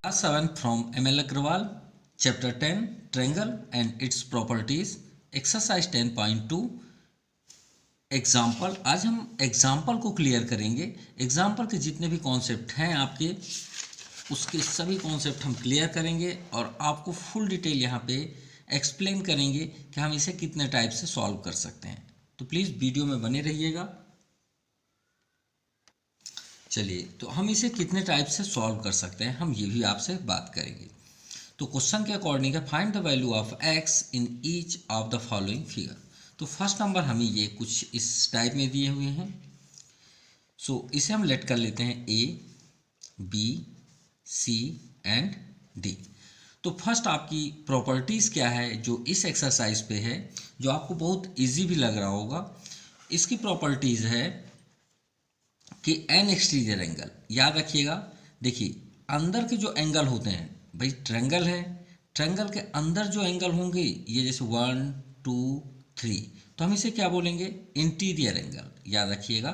Class 7 from ML Agrawal, Chapter 10 Triangle and its Properties, Exercise 10.2 example. आज हम example को clear करेंगे। Example के जितने भी कॉन्सेप्ट हैं आपके, उसके सभी कॉन्सेप्ट हम क्लियर करेंगे और आपको फुल डिटेल यहाँ पे एक्सप्लेन करेंगे कि हम इसे कितने टाइप से सॉल्व कर सकते हैं। तो प्लीज़ वीडियो में बने रहिएगा। चलिए, तो हम इसे कितने टाइप से सॉल्व कर सकते हैं हम ये भी आपसे बात करेंगे। तो क्वेश्चन के अकॉर्डिंग है find the value of x in each of the following figure. तो फर्स्ट नंबर हमें ये कुछ इस टाइप में दिए हुए हैं। इसे हम लेट कर लेते हैं a, b, c and d। तो फर्स्ट आपकी प्रॉपर्टीज़ क्या है जो इस एक्सरसाइज पे है, जो आपको बहुत इजी भी लग रहा होगा। इसकी प्रॉपर्टीज़ है कि एन एक्सटीरियर एंगल, याद रखिएगा। देखिए, अंदर के जो एंगल होते हैं, भाई ट्रायंगल है, ट्रायंगल के अंदर जो एंगल होंगे ये जैसे 1 2 3, तो हम इसे क्या बोलेंगे? Interior angle. याद रखिएगा,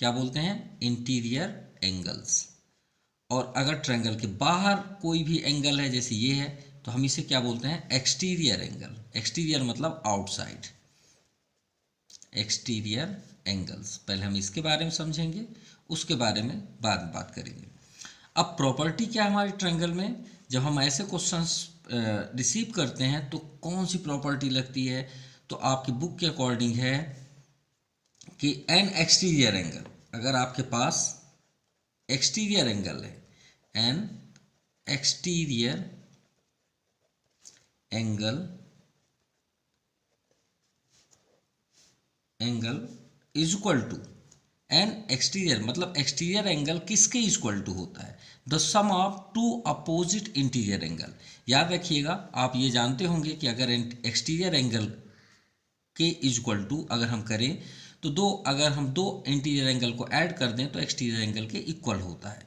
क्या बोलते हैं? Interior angles. और अगर ट्रायंगल के बाहर कोई भी एंगल है जैसे ये है, तो हम इसे क्या बोलते हैं? Exterior angle. एक्सटीरियर मतलब आउटसाइड, एक्सटीरियर एंगल्स। पहले हम इसके बारे में समझेंगे, उसके बारे में बाद में बात करेंगे। अब प्रॉपर्टी क्या है हमारे ट्रायंगल में? जब हम ऐसे क्वेश्चंस रिसीव करते हैं तो कौन सी प्रॉपर्टी लगती है? तो आपकी बुक के अकॉर्डिंग है कि एन एक्सटीरियर एंगल, अगर आपके पास एक्सटीरियर एंगल है, an exterior angle is equal to an exterior, मतलब एक्सटीरियर एंगल किसके इक्वल टू होता है? The sum of two opposite interior angle. याद रखिएगा, आप ये जानते होंगे कि अगर एक्सटीरियर एंगल के इक्वल टू अगर हम करें तो अगर हम दो इंटीरियर एंगल को ऐड कर दें तो एक्सटीरियर एंगल के इक्वल होता है।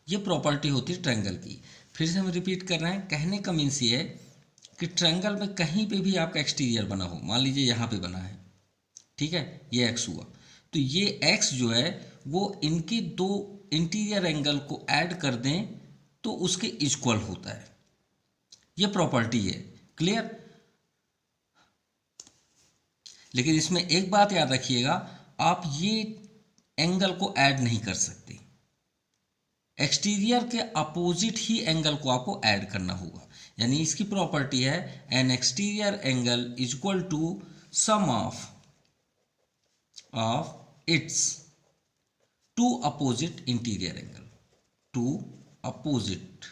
ये प्रॉपर्टी होती है ट्रायंगल की। फिर से हम रिपीट कर रहे हैं, कहने का मीन्स ये है कि ट्रायंगल में कहीं पे भी आपका एक्सटीरियर बना हो, मान लीजिए यहाँ पे बना है, ठीक है, ये x हुआ, तो ये x जो है वो इनके दो इंटीरियर एंगल को ऐड कर दें तो उसके इक्वल होता है। ये प्रॉपर्टी है, क्लियर? लेकिन इसमें एक बात याद रखिएगा, आप ये एंगल को ऐड नहीं कर सकते। एक्सटीरियर के अपोजिट ही एंगल को आपको ऐड करना होगा। यानी इसकी प्रॉपर्टी है an exterior angle is equal to sum of its two opposite interior angle. Two opposite,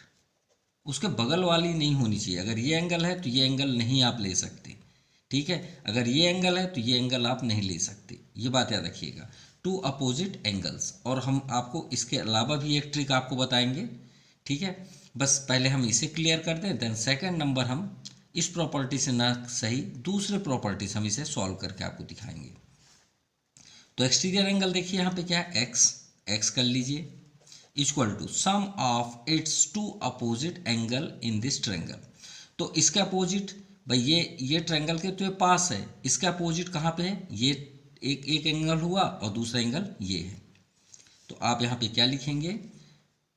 उसके बगल वाली नहीं होनी चाहिए। अगर ये एंगल है तो ये एंगल नहीं आप ले सकते, ठीक है? अगर ये एंगल है तो ये एंगल आप नहीं ले सकते, ये बात याद रखिएगा। Two opposite angles. और हम आपको इसके अलावा भी एक ट्रिक आपको बताएंगे, ठीक है? बस पहले हम इसे क्लियर कर दें, देन सेकेंड नंबर हम इस प्रॉपर्टी से ना सही दूसरे प्रॉपर्टी से हम इसे सॉल्व करके आपको दिखाएंगे। तो एक्सटीरियर एंगल देखिए यहाँ पे क्या है, एक्स कर लीजिए, equal to sum of its two opposite angle in this triangle. तो इसके अपोजिट, भाई ये ट्रायंगल के तो ये पास है, इसके अपोजिट कहाँ पे है? ये एक एंगल हुआ और दूसरा एंगल ये है। तो आप यहाँ पे क्या लिखेंगे?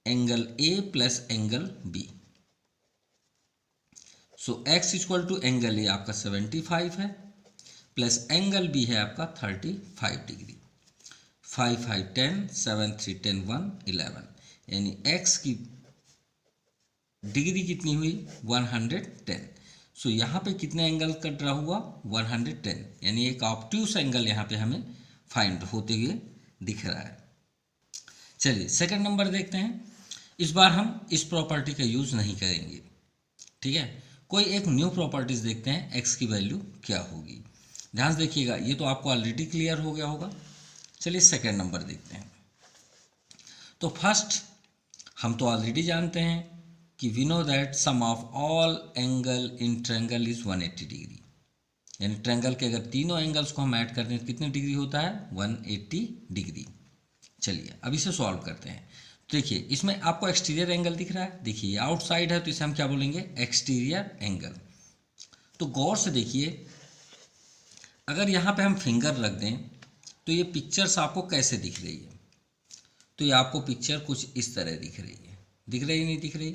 Angle A plus angle B. So x equal to angle A आपका 75 है, प्लस एंगल बी है आपका 35 डिग्री। 5 5 10, 7 3 10 1 11, यानी x की डिग्री कितनी हुई? 110। सो यहाँ पे कितने एंगल का ड्रा हुआ? 110, यानी एक ऑब्ट्यूस एंगल यहाँ पे हमें फाइंड होते हुए दिख रहा है। चलिए सेकंड नंबर देखते हैं। इस बार हम इस प्रॉपर्टी का यूज़ नहीं करेंगे, ठीक है? कोई एक न्यू प्रॉपर्टीज देखते हैं, एक्स की वैल्यू क्या होगी। ध्यान से देखिएगा, ये तो आपको ऑलरेडी क्लियर हो गया होगा। चलिए सेकंड नंबर देखते हैं। तो फर्स्ट हम तो ऑलरेडी जानते हैं कि we know that sum of all angle in triangle is 180 degree. यानी ट्रायंगल के अगर तीनों एंगल्स को हम ऐड करते हैं तो कितनी डिग्री होता है? 180 डिग्री। चलिए अब इसे सॉल्व करते हैं। तो देखिए, इसमें आपको एक्सटीरियर एंगल दिख रहा है, देखिए आउटसाइड है तो इसे हम क्या बोलेंगे? Exterior angle. तो गौर से देखिए, अगर यहाँ पे हम फिंगर रख दें तो ये पिक्चर्स आपको कैसे दिख रही है? तो ये आपको पिक्चर कुछ इस तरह दिख रही है, दिख रही नहीं दिख रही?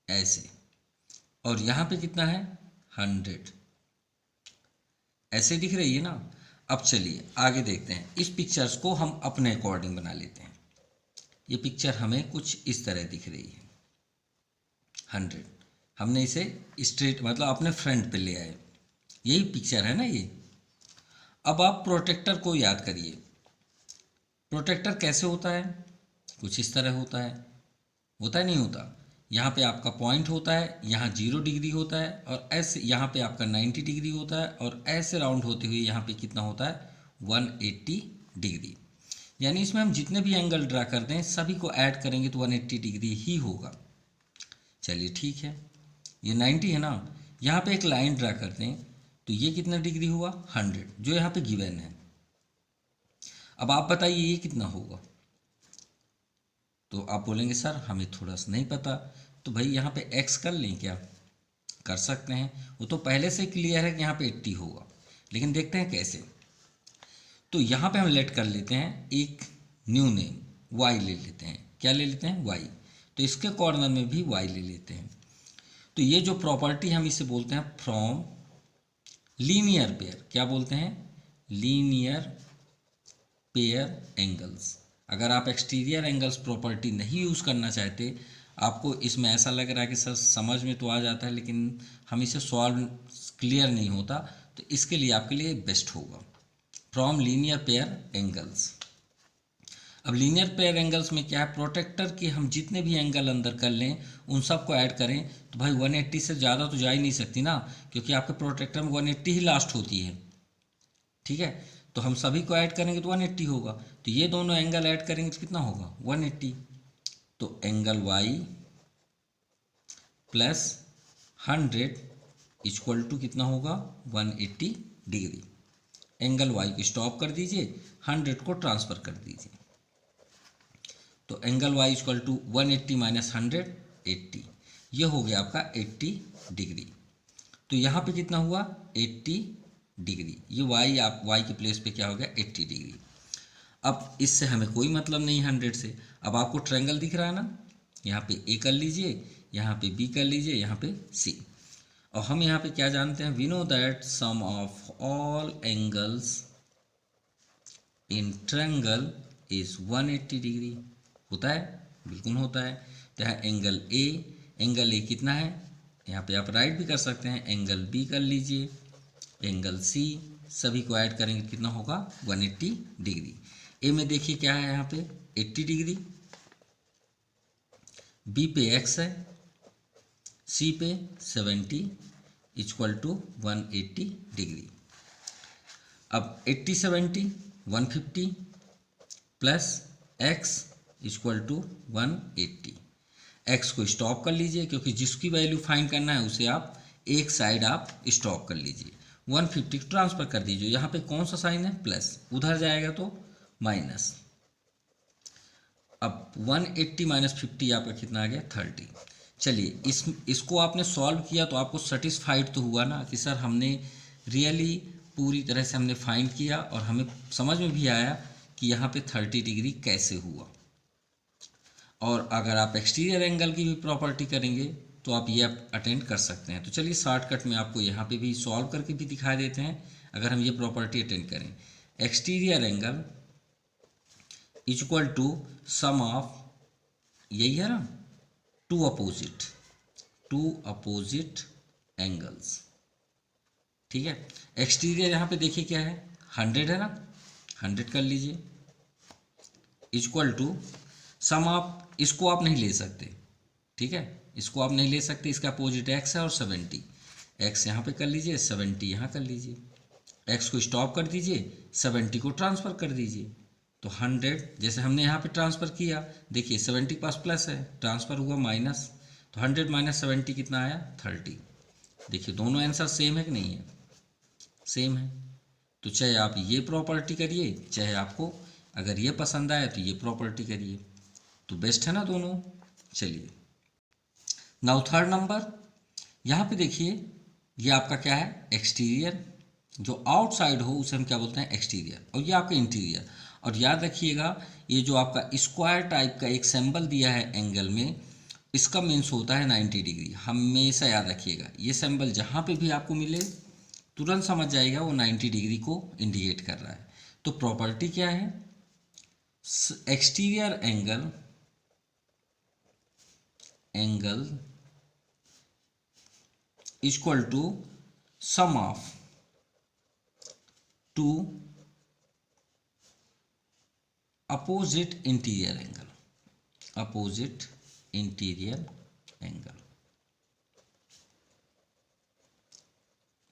ऐसे, और यहाँ पे कितना है 100, ऐसे दिख रही है ना। अब चलिए आगे देखते हैं, इस पिक्चर्स को हम अपने अकॉर्डिंग बना लेते हैं। ये पिक्चर हमें कुछ इस तरह दिख रही है 100, हमने इसे स्ट्रेट मतलब अपने फ्रंट पे ले आए, यही पिक्चर है ना ये। अब आप प्रोटेक्टर को याद करिए, प्रोटेक्टर कैसे होता है, कुछ इस तरह होता है नहीं होता। यहाँ पे आपका पॉइंट होता है, यहाँ 0 डिग्री होता है, और ऐसे यहाँ पे आपका 90 डिग्री होता है, और ऐसे राउंड होते हुए यहाँ पे कितना होता है 180 डिग्री। यानी इसमें हम जितने भी एंगल ड्रा कर दें सभी को ऐड करेंगे तो 180 डिग्री ही होगा। चलिए ठीक है, ये 90 है ना, यहाँ पे एक लाइन ड्रा कर दें तो ये कितना डिग्री हुआ 100, जो यहाँ पे गिवन है। अब आप बताइए ये कितना होगा, तो आप बोलेंगे सर हमें थोड़ा सा नहीं पता, तो भाई यहाँ पे x कर लें क्या, कर सकते हैं, वो तो पहले से क्लियर है कि यहाँ पे 80 होगा, लेकिन देखते हैं कैसे। तो यहाँ पे हम लेट कर लेते हैं एक न्यू नेम y ले लेते हैं, क्या ले लेते हैं y, तो इसके कॉर्नर में भी y ले लेते हैं। तो ये जो प्रॉपर्टी हम इसे बोलते हैं फ्रॉम लीनियर पेयर, क्या बोलते हैं लीनियर पेयर एंगल्स। अगर आप एक्सटीरियर एंगल्स प्रॉपर्टी नहीं यूज़ करना चाहते, आपको इसमें ऐसा लग रहा है कि सर समझ में तो आ जाता है लेकिन हम इसे सॉल्व क्लियर नहीं होता, तो इसके लिए आपके लिए बेस्ट होगा फ्रॉम लीनियर पेयर एंगल्स। अब लीनियर पेयर एंगल्स में क्या है, प्रोटेक्टर के हम जितने भी एंगल अंदर कर लें उन सबको ऐड करें तो भाई 180 से ज़्यादा तो जा ही नहीं सकती ना, क्योंकि आपके प्रोटेक्टर में 180 ही लास्ट होती है। ठीक है, तो हम सभी को ऐड करेंगे तो 180 होगा, तो ये दोनों एंगल ऐड करेंगे तो कितना होगा 180। तो angle y plus 100 equal to कितना होगा 180 डिग्री। एंगल y को स्टॉप कर दीजिए, 100 को ट्रांसफ़र कर दीजिए, तो angle y equal to 180 minus 100 80, ये हो गया आपका 80 डिग्री। तो यहाँ पे कितना हुआ 80 डिग्री, ये y आप y की प्लेस पे क्या हो गया 80 डिग्री। अब इससे हमें कोई मतलब नहीं 100 से। अब आपको ट्रायंगल दिख रहा है ना, यहाँ पे a कर लीजिए, यहाँ पे b कर लीजिए, यहाँ पे c, और हम यहाँ पे क्या जानते हैं, we know that sum of all angles in triangle is 180 degree. होता है, बिल्कुल होता है। तो यहाँ एंगल ए कितना है, यहाँ पे आप राइट भी कर सकते हैं, एंगल बी कर लीजिए, एंगल सी, सभी को ऐड करेंगे कितना होगा 180 डिग्री। ए में देखिए क्या है, यहाँ पे 80 डिग्री, बी पे x है, सी पे 70 इक्वल टू 180 डिग्री। अब 80 70 150 plus x equal to 180। x को स्टॉप कर लीजिए, क्योंकि जिसकी वैल्यू फाइंड करना है उसे आप एक साइड आप स्टॉप कर लीजिए, 150 को ट्रांसफ़र कर दीजिए। यहाँ पे कौन सा साइन है प्लस, उधर जाएगा तो माइनस। अब 180 माइनस 50 आपका कितना आ गया 30। चलिए इसको आपने सॉल्व किया तो आपको सेटिस्फाइड तो हुआ ना कि सर हमने रियली पूरी तरह से हमने फाइंड किया और हमें समझ में भी आया कि यहाँ पे 30 डिग्री कैसे हुआ। और अगर आप एक्सटीरियर एंगल की भी प्रॉपर्टी करेंगे तो आप ये अटेंड कर सकते हैं। तो चलिए शॉर्टकट में आपको यहाँ पे भी सॉल्व करके भी दिखा देते हैं। अगर हम ये प्रॉपर्टी अटेंड करें, exterior angle equal to sum of, यही है ना, टू अपोजिट एंगल्स। ठीक है, एक्सटीरियर यहाँ पे देखिए क्या है 100 है ना, 100 कर लीजिए, इक्वल टू सम ऑफ, इसको आप नहीं ले सकते, ठीक है, इसको आप नहीं ले सकते, इसका अपोजिट x है और 70, x यहाँ पे कर लीजिए, 70 यहाँ कर लीजिए, x को स्टॉप कर दीजिए, 70 को ट्रांसफ़र कर दीजिए। तो 100 जैसे हमने यहाँ पे ट्रांसफ़र किया, देखिए 70 के पास प्लस है, ट्रांसफ़र हुआ माइनस, तो 100 माइनस 70 कितना आया 30। देखिए दोनों आंसर सेम है कि नहीं है, सेम है। तो चाहे आप ये प्रॉपर्टी करिए, चाहे आपको अगर ये पसंद आए तो ये प्रॉपर्टी करिए, तो बेस्ट है ना दोनों। चलिए नाउ थर्ड नंबर, यहाँ पे देखिए ये आपका क्या है एक्सटीरियर, जो आउटसाइड हो उसे हम क्या बोलते हैं एक्सटीरियर, और ये आपका इंटीरियर। और याद रखिएगा ये जो आपका स्क्वायर टाइप का एक सिंबल दिया है एंगल में, इसका मीन्स होता है 90 डिग्री। हमेशा याद रखिएगा, ये सिंबल जहाँ पे भी आपको मिले तुरंत समझ जाएगा वो 90 डिग्री को इंडिकेट कर रहा है। तो प्रॉपर्टी क्या है, exterior angle equal to sum of two opposite interior angle,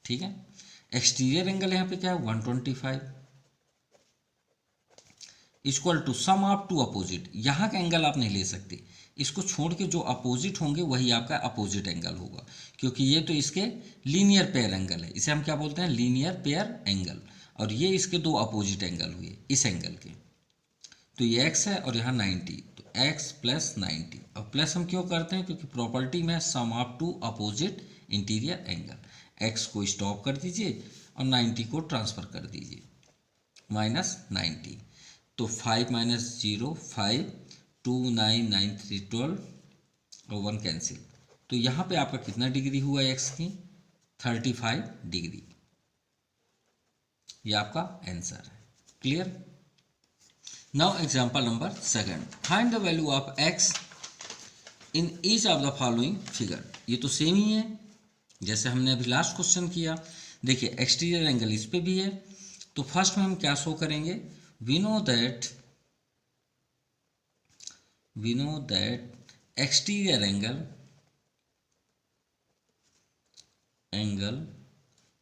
ठीक है। एक्सटीरियर एंगल यहाँ पे क्या है 125 equal to sum of two opposite. यहाँ का एंगल आप नहीं ले सकते, इसको छोड़ के जो अपोजिट होंगे वही आपका अपोजिट एंगल होगा, क्योंकि ये तो इसके लीनियर पेयर एंगल है, इसे हम क्या बोलते हैं, लीनियर पेयर एंगल। और ये इसके दो अपोजिट एंगल हुए इस एंगल के। तो ये x है और यहाँ 90, तो x प्लस 90। और प्लस हम क्यों करते हैं, क्योंकि प्रॉपर्टी में sum of two opposite interior angle. x को स्टॉप कर दीजिए और 90 को ट्रांसफ़र कर दीजिए, माइनस 90। तो 5 माइनस 0 5, 2 9 9 3 12 और 1 कैंसिल। तो यहाँ पे आपका कितना डिग्री हुआ x की, 35 डिग्री। ये आपका आंसर है। Clear. Now example number 2, find the value of x in each of the following figure. ये तो सेम ही है जैसे हमने अभी लास्ट क्वेश्चन किया। देखिए एक्सटीरियर एंगल इस पे भी है, तो फर्स्ट में हम क्या शो करेंगे, we know that exterior angle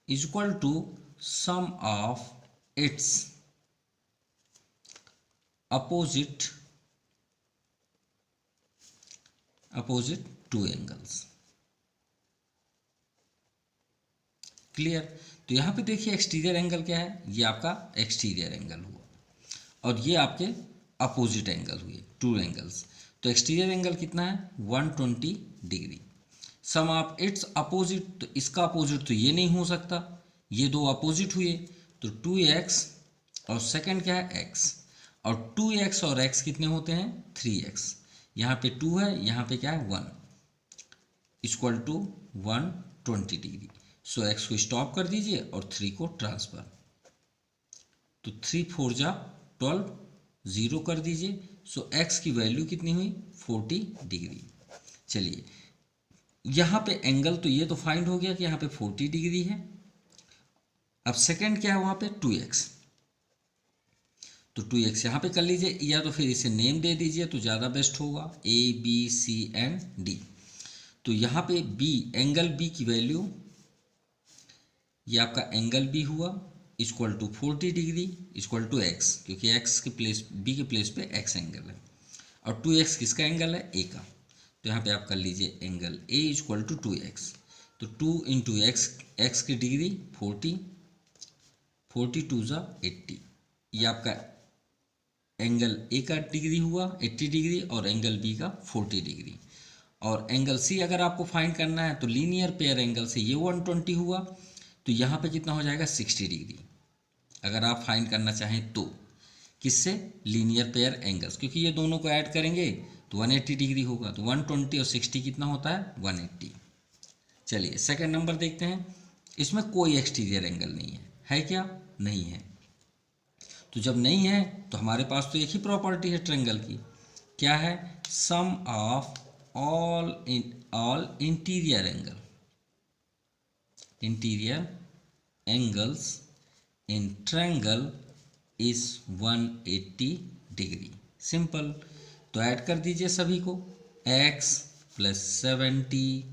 is equal to sum of its opposite two angles. Clear. तो यहाँ पे देखिए एक्सटीरियर एंगल क्या है, ये आपका एक्सटीरियर एंगल हुआ और ये आपके अपोजिट एंगल हुए, टू एंगल्स। तो एक्सटीरियर एंगल कितना है 120 degree. Sum of its opposite, तो इसका अपोजिट तो ये नहीं हो सकता, ये दो अपोजिट हुए, तो 2x और सेकंड क्या है x, और 2x और x कितने होते हैं 3x। यहाँ पे 2 है, यहाँ पे क्या है 1, equal to 120 degree. So x को स्टॉप कर दीजिए और 3 को ट्रांसफर, तो 3 4 जा 12, 0 कर दीजिए। सो x की वैल्यू कितनी हुई 40 डिग्री। चलिए यहाँ पे एंगल तो ये तो फाइंड हो गया कि यहाँ पे 40 डिग्री है। अब सेकंड क्या है वहाँ पे 2x, तो 2x यहाँ पे कर लीजिए, या तो फिर इसे नेम दे दीजिए तो ज़्यादा बेस्ट होगा, A B C and D। तो यहाँ पे B, एंगल B की वैल्यू, ये आपका एंगल B हुआ equal to 40 degree equal to x, क्योंकि x के प्लेस B के प्लेस पे x एंगल है, और 2x किसका एंगल है A का। तो यहाँ पे आप कर लीजिए angle A equal to 2x, तो 2 इंटू x की डिग्री 40, 42 जा 80। ये आपका एंगल A का डिग्री हुआ 80 डिग्री और एंगल B का 40 डिग्री। और एंगल C अगर आपको फाइंड करना है तो लीनियर पेयर एंगल से ये 120 हुआ, तो यहाँ पे कितना हो जाएगा 60 डिग्री अगर आप फाइंड करना चाहें तो। किससे, लीनियर पेयर एंगल्स, क्योंकि ये दोनों को ऐड करेंगे तो 180 डिग्री होगा। तो 120 और 60 कितना होता है 180। चलिए सेकंड नंबर देखते हैं, इसमें कोई एक्सटीरियर एंगल नहीं है क्या, नहीं है। तो जब नहीं है तो हमारे पास तो एक ही प्रॉपर्टी है ट्रायंगल की, क्या है, sum of all interior angles in triangle is 180 degree. Simple. तो ऐड कर दीजिए सभी को, x plus 70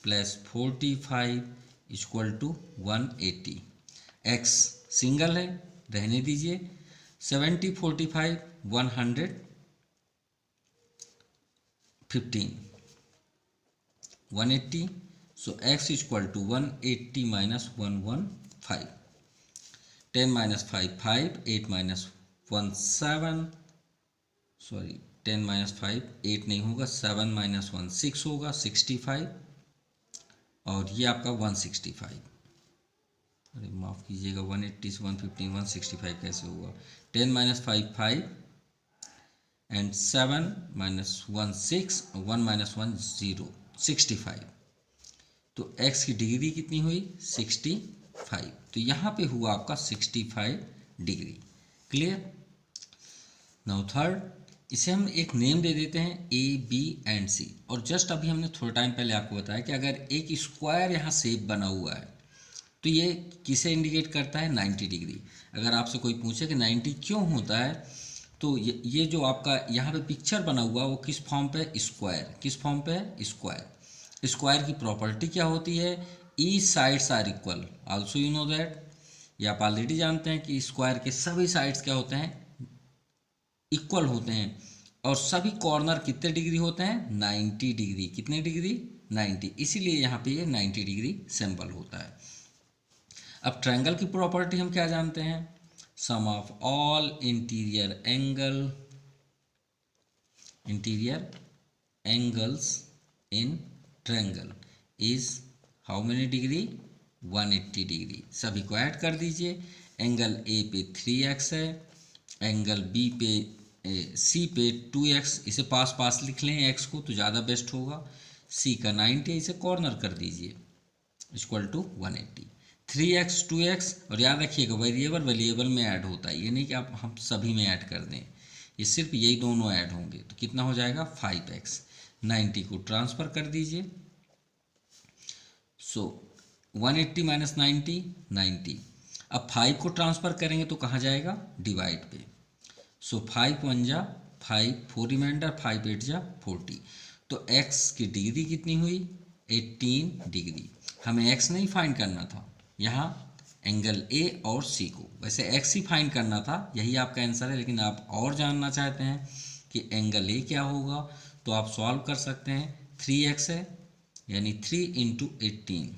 plus 45 equal to 180। x single है, रहने दीजिए, 70 45 115, 180। So x equal to 180 minus 115, 10 minus 5 5, 8 minus 1 7, sorry 10 minus 5 8 नहीं होगा, 7 माइनस 1 6 होगा, 65, और ये आपका 165। अरे माफ़ कीजिएगा, 180 से 115 165 कैसे होगा, 10 माइनस 5 5, एंड 7 माइनस 1 6, 1 माइनस 1 0, 65। तो x की डिग्री कितनी हुई 65। तो यहाँ पे हुआ आपका 65 डिग्री। क्लियर। नाउ थर्ड, इसे हम एक नेम दे देते हैं ए बी एंड सी। और जस्ट अभी हमने थोड़ा टाइम पहले आपको बताया कि अगर एक स्क्वायर यहाँ शेप बना हुआ है तो ये किसे इंडिकेट करता है 90 डिग्री। अगर आपसे कोई पूछे कि 90 क्यों होता है, तो ये जो आपका यहाँ पे पिक्चर बना हुआ वो किस फॉर्म पे है, स्क्वायर। किस फॉर्म पे है, स्क्वायर। स्क्वायर की प्रॉपर्टी क्या होती है, ई sides are equal. Also you know that, ये आप ऑलरेडी जानते हैं कि स्क्वायर के सभी साइड्स क्या होते हैं, इक्वल होते हैं। और सभी कॉर्नर कितने डिग्री होते हैं, 90 डिग्री। कितने डिग्री, 90। इसीलिए यहाँ पे ये 90 डिग्री सिंबल होता है। अब ट्रायंगल की प्रॉपर्टी हम क्या जानते हैं, sum of all interior angles in triangle is how many degree, 180 degree. सभी को ऐड कर दीजिए। एंगल ए पे 3x है, एंगल बी पे सी पे 2x, इसे पास पास लिख लें x को तो ज़्यादा बेस्ट होगा। सी का 90 है, इसे कॉर्नर कर दीजिए, इक्वल टू 180। 3x 2x, और याद रखिएगा वेरिएबल में ऐड होता है, ये नहीं कि आप हम सभी में ऐड कर दें, ये सिर्फ यही दोनों ऐड होंगे। तो कितना हो जाएगा 5x। 90 को ट्रांसफ़र कर दीजिए। सो 180 माइनस 90, 90। अब 5 को ट्रांसफ़र करेंगे तो कहाँ जाएगा, डिवाइड पे। सो 5 1 जा 5, 4 रिमाइंडर, 5 8 जा 40। तो x की डिग्री कितनी हुई, 18 डिग्री। हमें x नहीं फाइंड करना था, यहाँ एंगल A और C को। वैसे x ही फाइंड करना था, यही आपका आंसर है। लेकिन आप और जानना चाहते हैं कि एंगल A क्या होगा, तो आप सॉल्व कर सकते हैं। 3x है यानी 3 इंटू 18,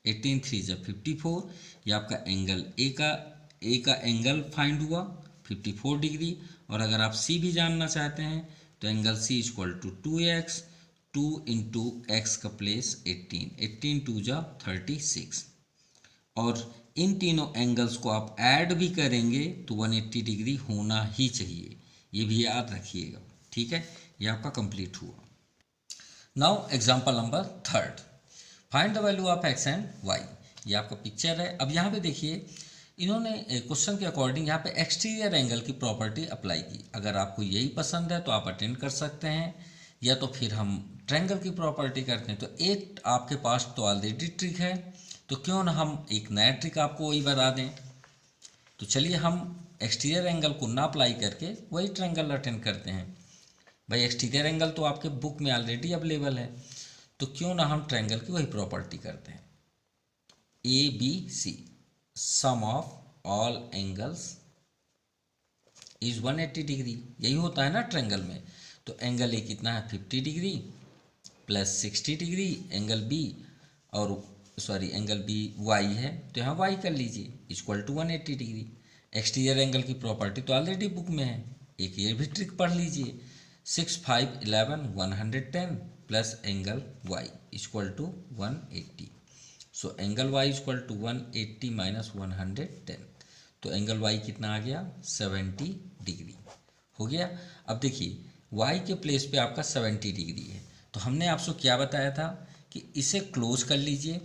18 3 जा 54। ये आपका एंगल A का एंगल फाइंड हुआ 54 डिग्री। और अगर आप C भी जानना चाहते हैं तो angle C equal to 2x, 2 into x का प्लेस 18, 18 2 जा 36। और इन तीनों एंगल्स को आप ऐड भी करेंगे तो 180 डिग्री होना ही चाहिए, ये भी याद रखिएगा। ठीक है, ये आपका कंप्लीट हुआ। Now example number third, find the value of x and y। ये आपका पिक्चर है। अब यहाँ पे देखिए, इन्होंने क्वेश्चन के अकॉर्डिंग यहाँ पे एक्सटीरियर एंगल की प्रॉपर्टी अप्लाई की। अगर आपको यही पसंद है तो आप अटेंड कर सकते हैं, या तो फिर हम ट्रायंगल की प्रॉपर्टी करते हैं। तो एक आपके पास तो ऑलरेडी ट्रिक है, तो क्यों ना हम एक नया ट्रिक आपको वही बता दें। तो चलिए हम एक्सटीरियर एंगल को ना अप्लाई करके वही ट्रायंगल अटेंड करते हैं। भाई एक्सटीरियर एंगल तो आपके बुक में ऑलरेडी अवेलेबल है, तो क्यों ना हम ट्रायंगल की वही प्रॉपर्टी करते हैं। ABC, sum of all angles is 180 degree, यही होता है ना ट्रायंगल में। तो एंगल ए कितना है 50 degree plus 60 degree, angle B और सॉरी एंगल बी वाई है, तो यहाँ वाई कर लीजिए, equal to 180 degree. Exterior angle की प्रॉपर्टी तो ऑलरेडी बुक में है, एक ये भी ट्रिक पढ़ लीजिए। 6 5 11 110 plus angle y equal to 180। So angle y equal to 180 minus 110, तो एंगल वाई कितना आ गया 70 डिग्री हो गया। अब देखिए वाई के प्लेस पे आपका 70 डिग्री है, तो हमने आपसे क्या बताया था कि इसे क्लोज कर लीजिए।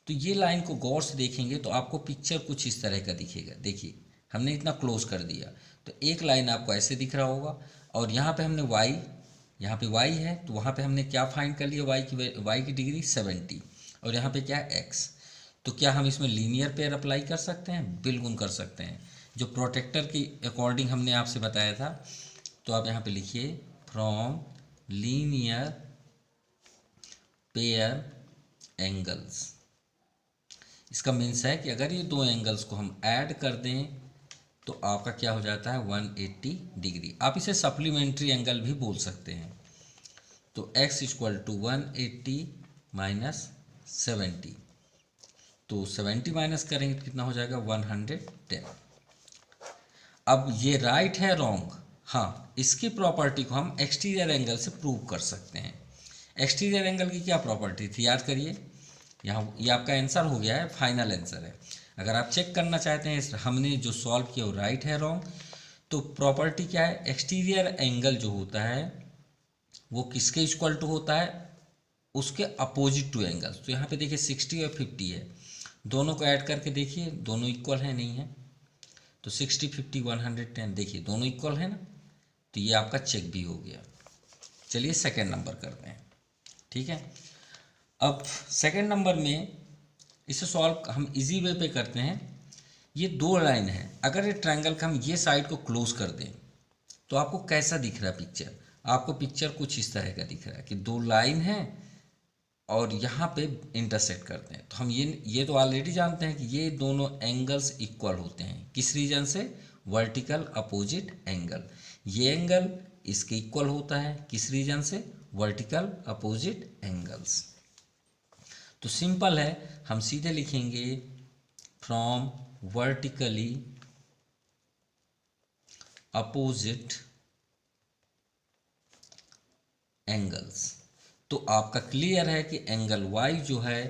तो ये लाइन को गौर से देखेंगे तो आपको पिक्चर कुछ इस तरह का दिखेगा। देखिए हमने इतना क्लोज कर दिया तो एक लाइन आपको ऐसे दिख रहा होगा, और यहाँ पे हमने वाई, यहाँ पे वाई है तो वहाँ पे हमने क्या फाइंड कर लिया, वाई की डिग्री 70, और यहाँ पे क्या है एक्स। तो क्या हम इसमें लीनियर पेयर अप्लाई कर सकते हैं, बिल्कुल कर सकते हैं। जो प्रोटेक्टर की अकॉर्डिंग हमने आपसे बताया था, तो आप यहाँ पे लिखिए फ्रॉम लीनियर पेयर एंगल्स। इसका मीन्स है कि अगर ये दो एंगल्स को हम ऐड कर दें तो आपका क्या हो जाता है 180 डिग्री। आप इसे सप्लीमेंट्री एंगल भी बोल सकते हैं। तो x इक्वल टू 180 माइनस 70, तो 70 माइनस करेंगे तो कितना हो जाएगा 110। अब ये राइट है रॉन्ग, हाँ इसकी प्रॉपर्टी को हम एक्सटीरियर एंगल से प्रूव कर सकते हैं। एक्सटीरियर एंगल की क्या प्रॉपर्टी थी याद करिए, यहाँ ये आपका आंसर हो गया है, फाइनल आंसर है। अगर आप चेक करना चाहते हैं हमने जो सॉल्व किया वो राइट है रॉन्ग, तो प्रॉपर्टी क्या है, एक्सटीरियर एंगल जो होता है वो किसके इक्वल टू होता है, उसके अपोजिट टू एंगल्स। तो यहाँ पे देखिए 60 और 50 है, दोनों को ऐड करके देखिए दोनों इक्वल है, नहीं है, तो 60 50 110, देखिए दोनों इक्वल है ना, तो ये आपका चेक भी हो गया। चलिए सेकेंड नंबर करते हैं, ठीक है। अब सेकेंड नंबर में इसे सॉल्व हम इजी वे पे करते हैं। ये दो लाइन है, अगर ये ट्रायंगल का हम ये साइड को क्लोज कर दें तो आपको कैसा दिख रहा है पिक्चर, आपको पिक्चर कुछ इस तरह का दिख रहा है कि दो लाइन है और यहाँ पे इंटरसेक्ट करते हैं। तो हम ये तो ऑलरेडी जानते हैं कि ये दोनों एंगल्स इक्वल होते हैं, किस रीजन से, वर्टिकल अपोजिट एंगल। ये एंगल इसके इक्वल होता है, किस रीजन से, वर्टिकल अपोजिट एंगल्स। तो सिंपल है, हम सीधे लिखेंगे फ्रॉम वर्टिकली अपोजिट एंगल्स। तो आपका क्लियर है कि एंगल y जो है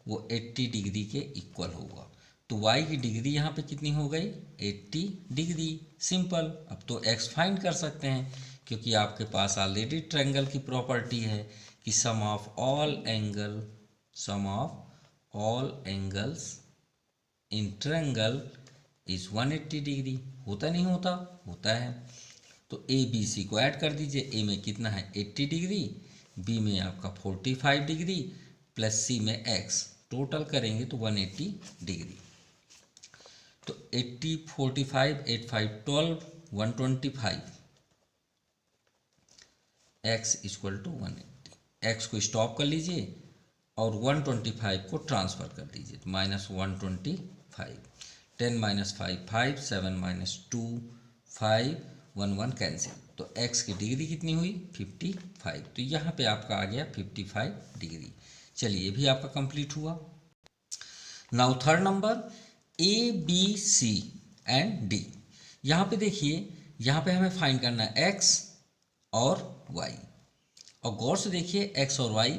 वो 80 डिग्री के इक्वल होगा। तो y की डिग्री यहाँ पे कितनी हो गई, 80 डिग्री। सिंपल, अब तो x फाइंड कर सकते हैं क्योंकि आपके पास ऑलरेडी ट्रायंगल की प्रॉपर्टी है कि sum of all angles in triangle is 180 degree. होता नहीं होता, होता है। तो ए बी सी को ऐड कर दीजिए, ए में कितना है 80 डिग्री, बी में आपका 45 डिग्री प्लस सी में एक्स, टोटल करेंगे तो 180 डिग्री। तो 80 45 8 5 12 125 एक्स इक्वल टू 180। एक्स को स्टॉप कर लीजिए और 125 को ट्रांसफ़र कर दीजिए, तो -125, 10 - 5 5 7 - 2 5 1 1 कैंसिल। तो x की डिग्री कितनी हुई 55। तो यहाँ पे आपका आ गया 55 डिग्री। चलिए ये भी आपका कंप्लीट हुआ। Now third number, A B C and D. यहाँ पे देखिए, यहाँ पे हमें फाइंड करना है x और y, और गौर से देखिए x और y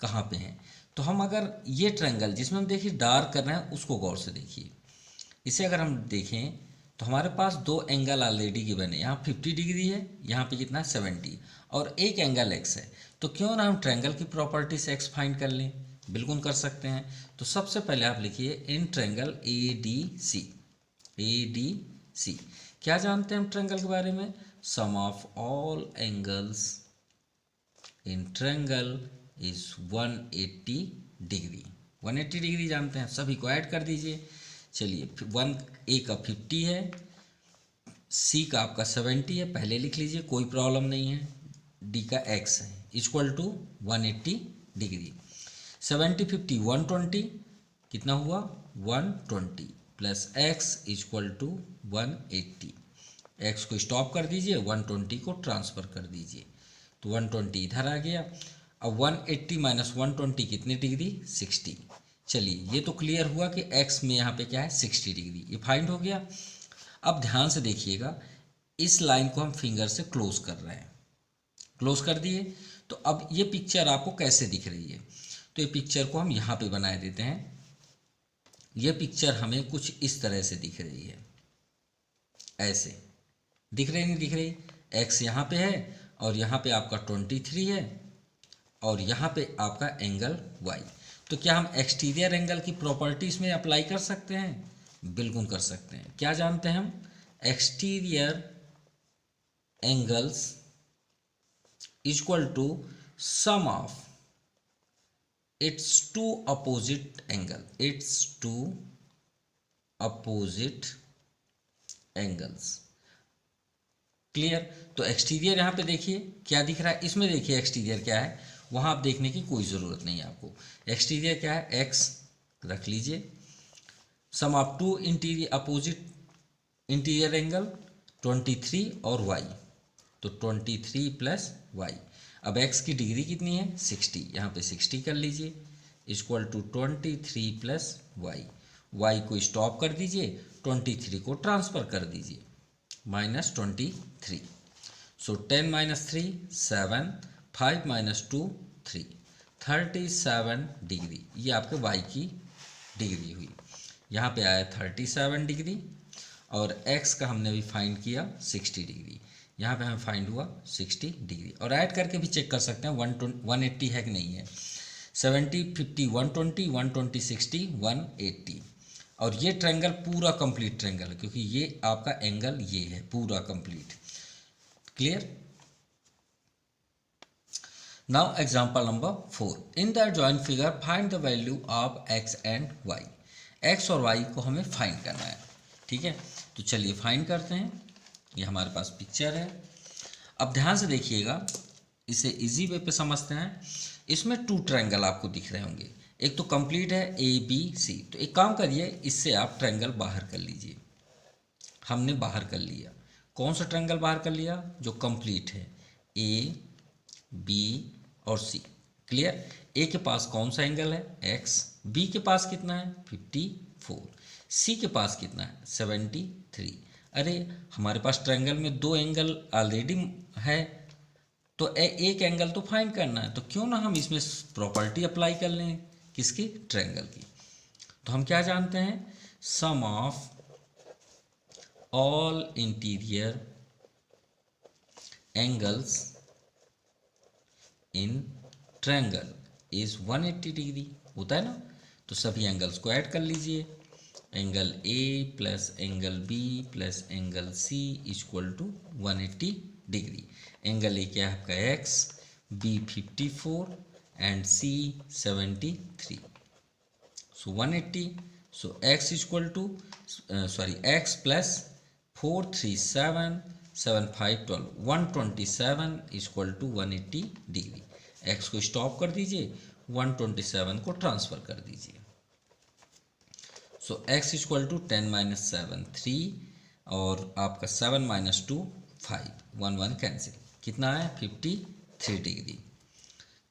कहाँ पे हैं। तो हम अगर ये ट्रायंगल जिसमें हम देखिए डार्क कर रहे हैं उसको गौर से देखिए, इसे अगर हम देखें तो हमारे पास दो एंगल ऑलरेडी गिवन है, यहाँ 50 डिग्री है, यहाँ पे कितना 70, और एक एंगल x है। तो क्यों ना हम ट्रायंगल की प्रॉपर्टी से x फाइंड कर लें, बिल्कुल कर सकते हैं। तो सबसे पहले आप लिखिए in triangle A D C. क्या जानते हैं हम ट्रायंगल के बारे में, sum of all angles in triangle is 180 degree. 180 degree जानते हैं, सभी को ऐड कर दीजिए। चलिए 1 ए का 50 है, सी का आपका 70 है, पहले लिख लीजिए कोई प्रॉब्लम नहीं है, डी का x है इक्वल टू 180 डिग्री। 70 50 120 कितना हुआ 120 plus x equal to 180। x को स्टॉप कर दीजिए, 120 को ट्रांसफ़र कर दीजिए, तो 120 इधर आ गया। अब 180 - 120 कितनी डिग्री 60। चलिए ये तो क्लियर हुआ कि x में यहाँ पे क्या है 60 डिग्री, ये फाइंड हो गया। अब ध्यान से देखिएगा, इस लाइन को हम फिंगर से क्लोज कर रहे हैं, क्लोज कर दिए। तो अब ये पिक्चर आपको कैसे दिख रही है, तो ये पिक्चर को हम यहाँ पे बना देते हैं। ये पिक्चर हमें कुछ इस तरह से दिख रही है, ऐसे दिख रही नहीं दिख रही, x यहाँ पे है और यहाँ पे आपका 23 है और यहाँ पे आपका एंगल y। तो क्या हम एक्सटीरियर एंगल की प्रॉपर्टीज़ में अप्लाई कर सकते हैं, बिल्कुल कर सकते हैं। क्या जानते हैं हम, exterior angles equal to sum of its two opposite angle, its two opposite angles. Clear. तो एक्सटीरियर यहाँ पे देखिए क्या दिख रहा है, इसमें देखिए एक्सटीरियर क्या है, वहाँ आप देखने की कोई ज़रूरत नहीं है आपको। एक्सटीरियर क्या है, एक्स रख लीजिए, sum of two interior opposite interior angle 23 और y, तो 23 प्लस y। अब x की डिग्री कितनी है 60, यहाँ पे 60 कर लीजिए, equal to 23 plus y। y को स्टॉप कर दीजिए, 23 को ट्रांसफ़र कर दीजिए, -23। So 10 - 3 7, 5 - 2 3, 37 degree. ये आपके y की डिग्री हुई, यहाँ पे आया 37 डिग्री। और x का हमने अभी फाइंड किया 60 डिग्री, यहाँ पे हमें फाइंड हुआ 60 डिग्री। और ऐड करके भी चेक कर सकते हैं 180 है कि नहीं है। 70, 50, 120, 120, 60, 180। और ये ट्रायंगल पूरा कंप्लीट ट्रायंगल है, क्योंकि ये आपका एंगल ये है पूरा complete. Clear? Now example number 4, in the joint figure find the value of x and y। x और y को हमें फाइंड करना है। ठीक है, तो चलिए फाइंड करते हैं। ये हमारे पास पिक्चर है। अब ध्यान से देखिएगा, इसे इजी वे पे समझते हैं। इसमें 2 ट्रायंगल आपको दिख रहे होंगे, एक तो कंप्लीट है ABC। तो एक काम करिए, इससे आप ट्रायंगल बाहर कर लीजिए। हमने बाहर कर लिया। कौन सा ट्रायंगल बाहर कर लिया? जो कंप्लीट है, AB और C। क्लियर? A के पास कौन सा एंगल है? x। B के पास कितना है? 54। C के पास कितना है? 73। अरे हमारे पास ट्रायंगल में 2 एंगल ऑलरेडी है, तो एक एंगल तो फाइंड करना है, तो क्यों ना हम इसमें प्रॉपर्टी अप्लाई कर लें, किसकी? ट्रायंगल की। तो हम क्या जानते हैं? Sum of all interior angles in triangle is 180 degree. होता है ना? तो सभी एंगल्स को ऐड कर लीजिए। Angle A plus angle B plus angle C equal to 180 degree. Angle A क्या है आपका? x, B 54 and C 73। So 180। So x equal to x plus 4 3 7 7 5 12 127 equal to 180 degree. x को स्टॉप कर दीजिए, 127 को ट्रांसफ़र कर दीजिए। So x equal to 10 minus 7 3 और आपका 7 माइनस 2 5, 1 1 कैंसिल। कितना है? 53 डिग्री।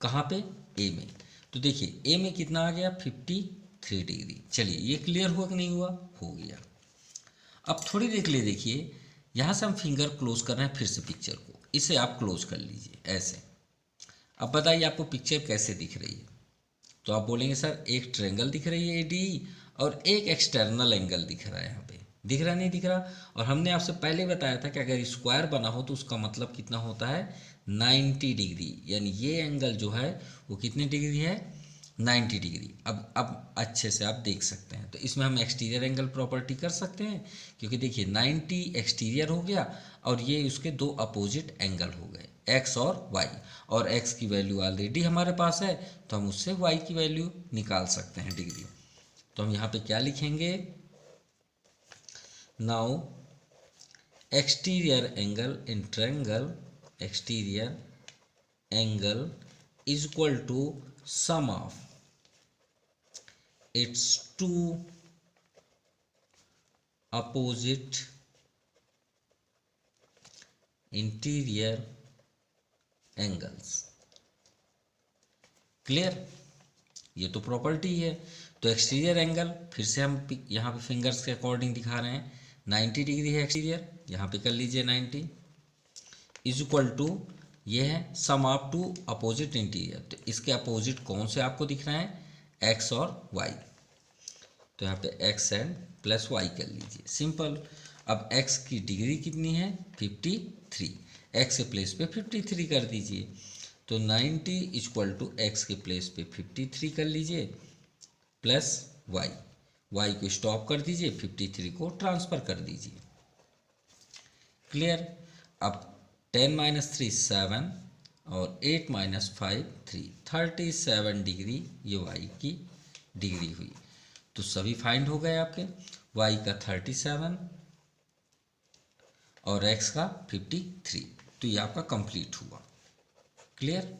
कहाँ पे? A में। तो देखिए A में कितना आ गया? 53 डिग्री। चलिए ये क्लियर हुआ कि नहीं हुआ? हो गया। अब थोड़ी देर के लिए देखिए, यहाँ से हम फिंगर क्लोज कर रहे हैं फिर से पिक्चर को। इसे आप क्लोज कर लीजिए ऐसे। अब बताइए आपको पिक्चर कैसे दिख रही है? तो आप बोलेंगे सर एक ट्रायंगल दिख रही है AD और एक एक्सटर्नल एंगल दिख रहा है। यहाँ पे दिख रहा नहीं दिख रहा? और हमने आपसे पहले बताया था कि अगर स्क्वायर बना हो तो उसका मतलब कितना होता है? 90 डिग्री। यानी ये एंगल जो है वो कितनी डिग्री है? 90 डिग्री। अब अच्छे से आप देख सकते हैं। तो इसमें हम एक्सटीरियर एंगल प्रॉपर्टी कर सकते हैं, क्योंकि देखिए 90 एक्सटीरियर हो गया और ये उसके 2 अपोजिट एंगल हो गए, x और y। और x की वैल्यू ऑलरेडी हमारे पास है, तो हम उससे y की वैल्यू निकाल सकते हैं डिग्री। तो हम यहाँ पे क्या लिखेंगे? Now exterior angle in triangle, exterior angle is equal to sum of its 2 opposite interior angles। Clear? ये तो प्रॉपर्टी है। तो एक्सटीरियर एंगल फिर से हम यहाँ पे फिंगर्स के अकॉर्डिंग दिखा रहे हैं, 90 डिग्री है एक्सटीरियर। यहाँ पे कर लीजिए 90 इज इक्वल टू, ये है सम ऑफ 2 अपोजिट इंटीरियर। तो इसके अपोजिट कौन से आपको दिख रहे हैं? x और y। तो यहाँ पे x एंड प्लस y कर लीजिए, सिंपल। अब x की डिग्री कितनी है? 53। x के प्लेस पे 53 कर दीजिए। तो 90 इक्वल टू x के प्लेस पे 53 कर लीजिए प्लस y। y को स्टॉप कर दीजिए, 53 को ट्रांसफ़र कर दीजिए। क्लियर? अब 10 माइनस 3 7 और 8 माइनस 5 3, 37 डिग्री ये y की डिग्री हुई। तो सभी फाइंड हो गए आपके। y का 37 और x का 53। तो ये आपका कंप्लीट हुआ। Clear?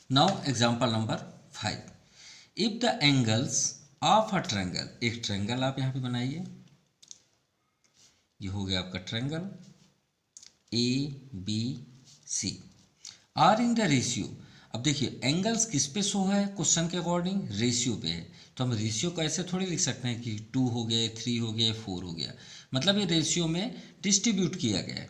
Now example number 5, if the angles of a triangle, एक ट्रायंगल आप यहाँ पे बनाइए। ये हो गया आपका triangle ABC are in the ratio. अब देखिए एंगल्स किस पे शो है? क्वेश्चन के अकॉर्डिंग रेशियो पे है। तो हम रेशियो को ऐसे थोड़ी लिख सकते हैं कि 2 हो गए, 3 हो गए, 4 हो गया। मतलब ये रेशियो में डिस्ट्रीब्यूट किया गया है।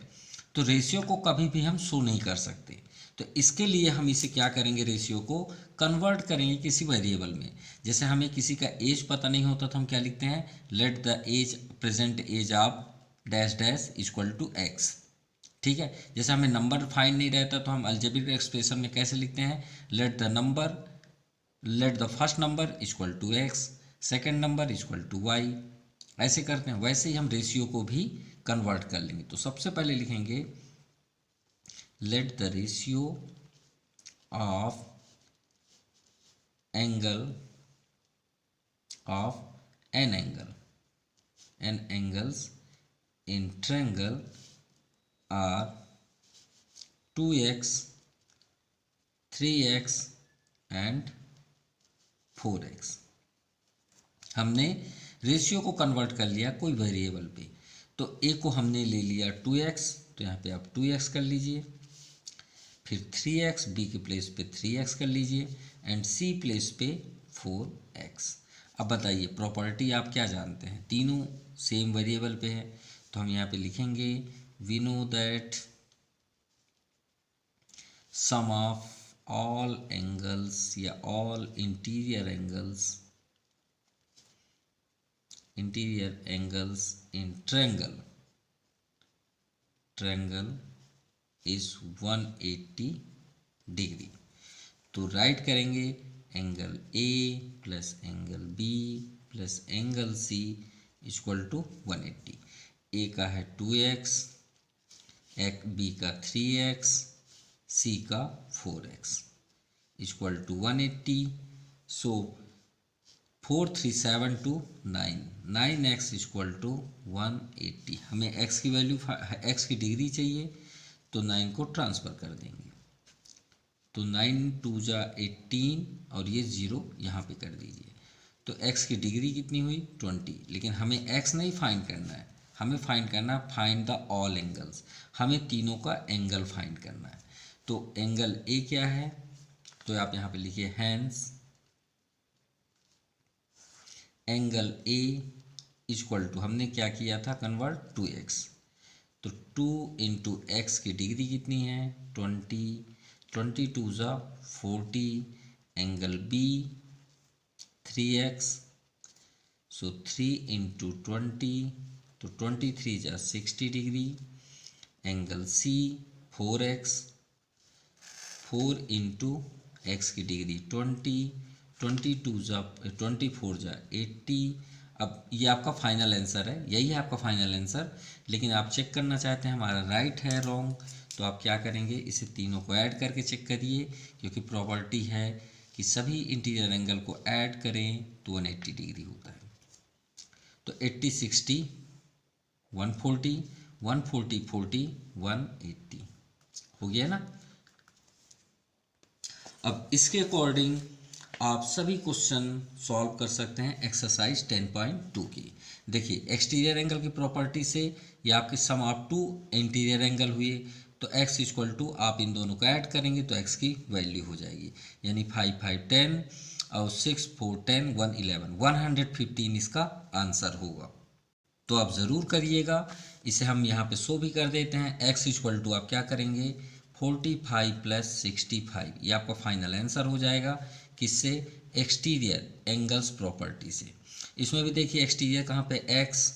तो रेशियो को कभी भी हम शो नहीं कर सकते। तो इसके लिए हम इसे क्या करेंगे, रेशियो को कन्वर्ट करेंगे किसी वेरिएबल में। जैसे हमें किसी का एज पता नहीं होता तो हम क्या लिखते हैं, let the age present age of dash dash equal to x. ठीक है, जैसे हमें नंबर फाइंड नहीं रहता तो हम अलजेब्रिक एक्सप्रेशन में कैसे लिखते हैं, let the first number equal to x, second number equal to y, ऐसे करते हैं। वैसे ही हम रेशियो को भी कन्वर्ट कर लेंगे। तो सबसे पहले लिखेंगे let the ratio of angle of an angles in triangle are 2x, 3x and 4x। हमने रेशियो को कन्वर्ट कर लिया कोई वेरिएबल पे। तो ए को हमने ले लिया 2x, तो यहाँ पे आप 2x कर लीजिए, फिर 3x, बी के प्लेस पे 3x कर लीजिए एंड सी प्लेस पे 4x। अब बताइए प्रॉपर्टी आप क्या जानते हैं, तीनों सेम वेरिएबल पे है। तो हम यहाँ पे लिखेंगे we know that sum of all angles या all interior angles in triangle is 180 degree. तो राइट करेंगे angle A plus angle B plus angle C equal to 180। A का है 2x, बी का 3x, सी का 4x equal to 180। So 4 3 7 2 9, 9x equal to 180। हमें x की value, x की degree चाहिए, तो 9 को ट्रांसफ़र कर देंगे। तो 9 2 जा 18 और ये 0 यहाँ पे कर दीजिए। तो x की डिग्री कितनी हुई 20। लेकिन हमें x नहीं फाइंड करना है, हमें फाइंड करना है फाइंड द ऑल एंगल्स, हमें तीनों का एंगल फाइंड करना है। तो एंगल ए क्या है, तो आप यहाँ पे लिखिए hence angle A equal to, हमने क्या किया था कन्वर्ट 2x, तो 2 इंटू एक्स की डिग्री कितनी है 20, 22 जा 40, एंगल बी 3x, सो 3 इंटू 20, तो 23 जा 60 degree, angle C 4x, 4 into x की डिग्री 20, 22 जा 24 जा 80। अब ये आपका फाइनल आंसर है, यही है आपका फाइनल आंसर। लेकिन आप चेक करना चाहते हैं हमारा राइट है रॉन्ग, तो आप क्या करेंगे, इसे तीनों को ऐड करके चेक करिए, क्योंकि प्रॉपर्टी है कि सभी इंटीरियर एंगल को ऐड करें तो 180 डिग्री होता है। तो 80 60 140, 140 40 180 हो गया ना। अब इसके अकॉर्डिंग आप सभी क्वेश्चन सॉल्व कर सकते हैं एक्सरसाइज 10.2 की। देखिए एक्सटीरियर एंगल की प्रॉपर्टी से ये आपके सम ऑफ 2 इंटीरियर एंगल हुए, तो x इक्वल टू आप इन दोनों को ऐड करेंगे तो x की वैल्यू हो जाएगी, यानी 5 5 10 और 6 4 10 1 11, 115 इसका आंसर होगा। तो आप ज़रूर करिएगा। इसे हम यहाँ पे शो भी कर देते हैं। x इक्वल टू आप क्या करेंगे 45 प्लस 65, ये आपका फाइनल आंसर हो जाएगा। किससे, एक्सटीरियर एंगल्स प्रॉपर्टी से। इसमें भी देखिए एक्सटीरियर कहाँ पे x,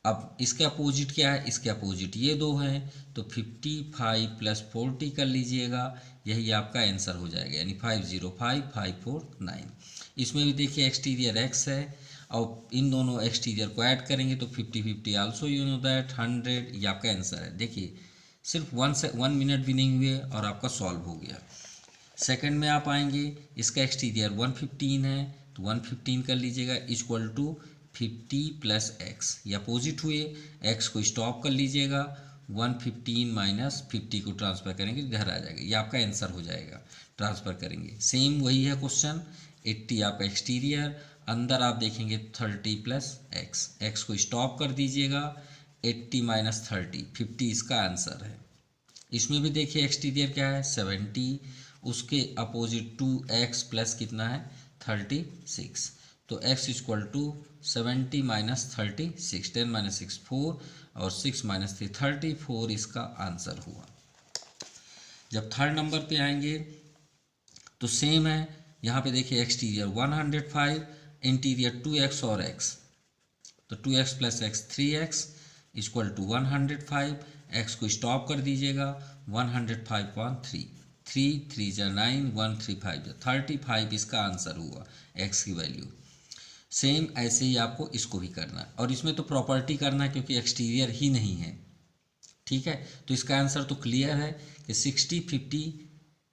अब इसके अपोजिट क्या है, इसके अपोजिट ये दो हैं, तो 55 प्लस 40 कर लीजिएगा, यही आपका आंसर हो जाएगा, यानी 505 549। इसमें भी देखिए एक्सटीरियर x है और इन दोनों एक्सटीरियर को ऐड करेंगे तो 50 50 आल्सो यू नो दैट 100, ये आपका आंसर है। देखिए सिर्फ 1 मिनट भी नहीं हुए और आपका सॉल्व हो गया। सेकंड में आप आएंगे, इसका एक्सटीरियर 115 है तो 115 कर लीजिएगा इक्वल टू 50 प्लस एक्स, ये अपोजिट हुए, एक्स को स्टॉप कर लीजिएगा, 115 माइनस 50 को ट्रांसफ़र करेंगे इधर आ जाएगा, ये आपका आंसर हो जाएगा। ट्रांसफ़र करेंगे सेम वही है क्वेश्चन, 80 आपका एक्सटीरियर, अंदर आप देखेंगे 30 प्लस एक्स, एक्स को स्टॉप कर दीजिएगा, 80 माइनस 30 50 इसका आंसर है। इसमें भी देखिए एक्सटीरियर क्या है 70, उसके अपोजिट 2x प्लस कितना है 36, तो x equal to 70 minus 36, 10 minus 6 4 और 6 माइनस 3 34 इसका आंसर हुआ। जब थर्ड नंबर पे आएंगे तो सेम है, यहाँ पे देखिए एक्सटीरियर 105, इंटीरियर 2x और x, तो 2x plus x 3x equal to 105, x को स्टॉप कर दीजिएगा 105.3, 3 3 जा 9, 1 3 5 जा 35 इसका आंसर हुआ x की वैल्यू। सेम ऐसे ही आपको इसको भी करना है, और इसमें तो प्रॉपर्टी करना है क्योंकि एक्सटीरियर ही नहीं है, ठीक है। तो इसका आंसर तो क्लियर है कि 60 50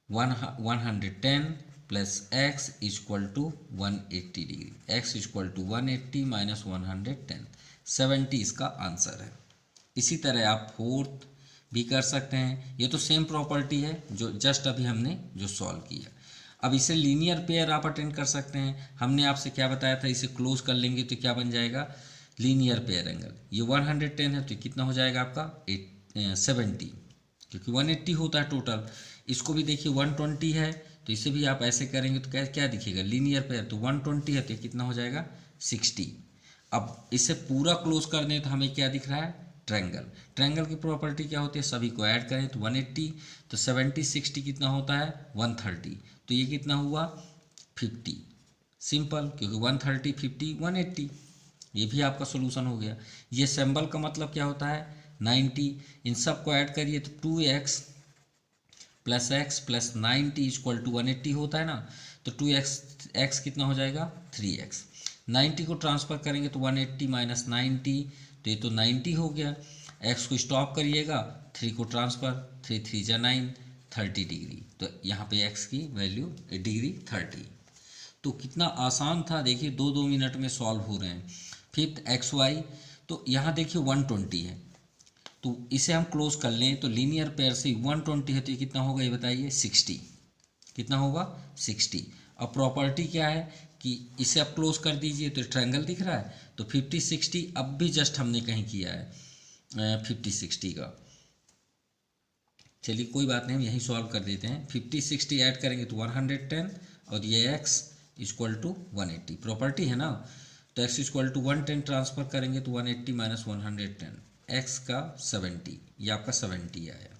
110 plus x equal to 180 degree, x equal to 180 minus 110, 70 इसका आंसर है। इसी तरह आप फोर्थ भी कर सकते हैं, ये तो सेम प्रॉपर्टी है जो जस्ट अभी हमने जो सॉल्व किया। अब इसे लीनियर पेयर आप अटेंड कर सकते हैं, हमने आपसे क्या बताया था, इसे क्लोज कर लेंगे तो क्या बन जाएगा, लीनियर पेयर एंगल। ये 110 है तो कितना हो जाएगा आपका 70, क्योंकि 180 होता है टोटल। इसको भी देखिए 120 है तो इसे भी आप ऐसे करेंगे तो क्या क्या दिखेगा, लीनियर पेयर, तो 120 है तो कितना हो जाएगा 60। अब इसे पूरा क्लोज कर दें तो हमें क्या दिख रहा है, ट्रायंगल। ट्रायंगल की प्रॉपर्टी क्या होती है, सभी को ऐड करें तो 180, तो 70 60 कितना होता है 130, तो ये कितना हुआ 50। सिंपल, क्योंकि 130 50 180, ये भी आपका सोल्यूशन हो गया। ये सिंबल का मतलब क्या होता है 90, इन सब को ऐड करिए तो 2x plus x plus 90 equal to 180 होता है ना, तो 2x कितना हो जाएगा 3x, 90 को ट्रांसफ़र करेंगे तो 180 माइनस 90, तो ये तो 90 हो गया। x को स्टॉप करिएगा, 3 को ट्रांसफ़र, 3 3 जा 9, 30 डिग्री, तो यहाँ पे x की वैल्यू डिग्री 30। तो कितना आसान था, देखिए 2 मिनट में सॉल्व हो रहे हैं। फिफ्थ xy, तो यहाँ देखिए 120 है तो इसे हम क्लोज कर लें तो लीनियर पेयर से 120 है तो ये कितना होगा, ये बताइए 60, कितना होगा 60। अब प्रॉपर्टी क्या है कि इसे आप क्लोज कर दीजिए तो ट्रायंगल दिख रहा है, तो 50 60 अब भी जस्ट हमने कहीं किया है 50 60 का। चलिए कोई बात नहीं, हम यहीं सॉल्व कर देते हैं। 50 60 ऐड करेंगे तो 110 और ये x इक्वल टू 180, प्रॉपर्टी है ना, तो x इक्वल टू 110 ट्रांसफ़र करेंगे तो 180 माइनस 110, x का 70, ये आपका 70 आया।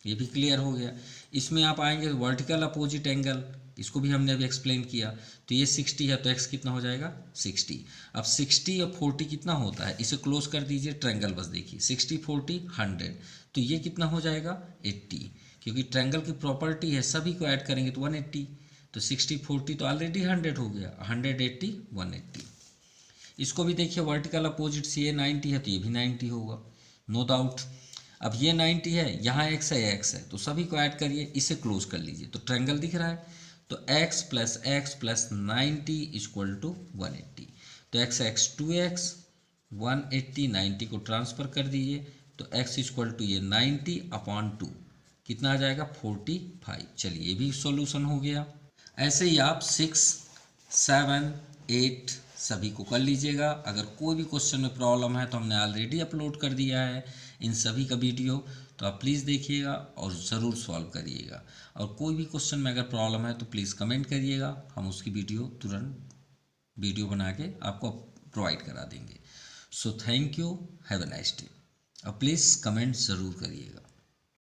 ये भी क्लियर हो गया। इसमें आप आएंगे वर्टिकल अपोजिट एंगल, इसको भी हमने अभी एक्सप्लेन किया, तो ये 60 है तो x कितना हो जाएगा 60। अब 60 और 40 कितना होता है, इसे क्लोज कर दीजिए, ट्रायंगल बस देखिए 60 40 100, तो ये कितना हो जाएगा 80, क्योंकि ट्रायंगल की प्रॉपर्टी है सभी को ऐड करेंगे तो 180, तो 60 40 तो ऑलरेडी 100 हो गया, 100 80 180। इसको भी देखिए वर्टिकल अपोजिट से ये 90 है तो ये भी 90 होगा, नो डाउट। अब ये 90 है, यहाँ x है x है, तो सभी को ऐड करिए, इसे क्लोज कर लीजिए, तो ट्रायंगल दिख रहा है, तो x प्लस 90 इक्वल टू 180, तो x 2x 180, 90 को ट्रांसफ़र कर दीजिए तो x इक्वल टू ये 90/2 कितना आ जाएगा 45। चलिए ये भी सॉल्यूशन हो गया। ऐसे ही आप 6 7 8 सभी को कर लीजिएगा। अगर कोई भी क्वेश्चन में प्रॉब्लम है तो हमने ऑलरेडी अपलोड कर दिया है इन सभी का वीडियो, तो आप प्लीज़ देखिएगा और ज़रूर सॉल्व करिएगा। और कोई भी क्वेश्चन में अगर प्रॉब्लम है तो प्लीज़ कमेंट करिएगा, हम उसकी वीडियो तुरंत वीडियो बना के आपको प्रोवाइड करा देंगे। So thank you, have a nice day. और प्लीज़ कमेंट ज़रूर करिएगा।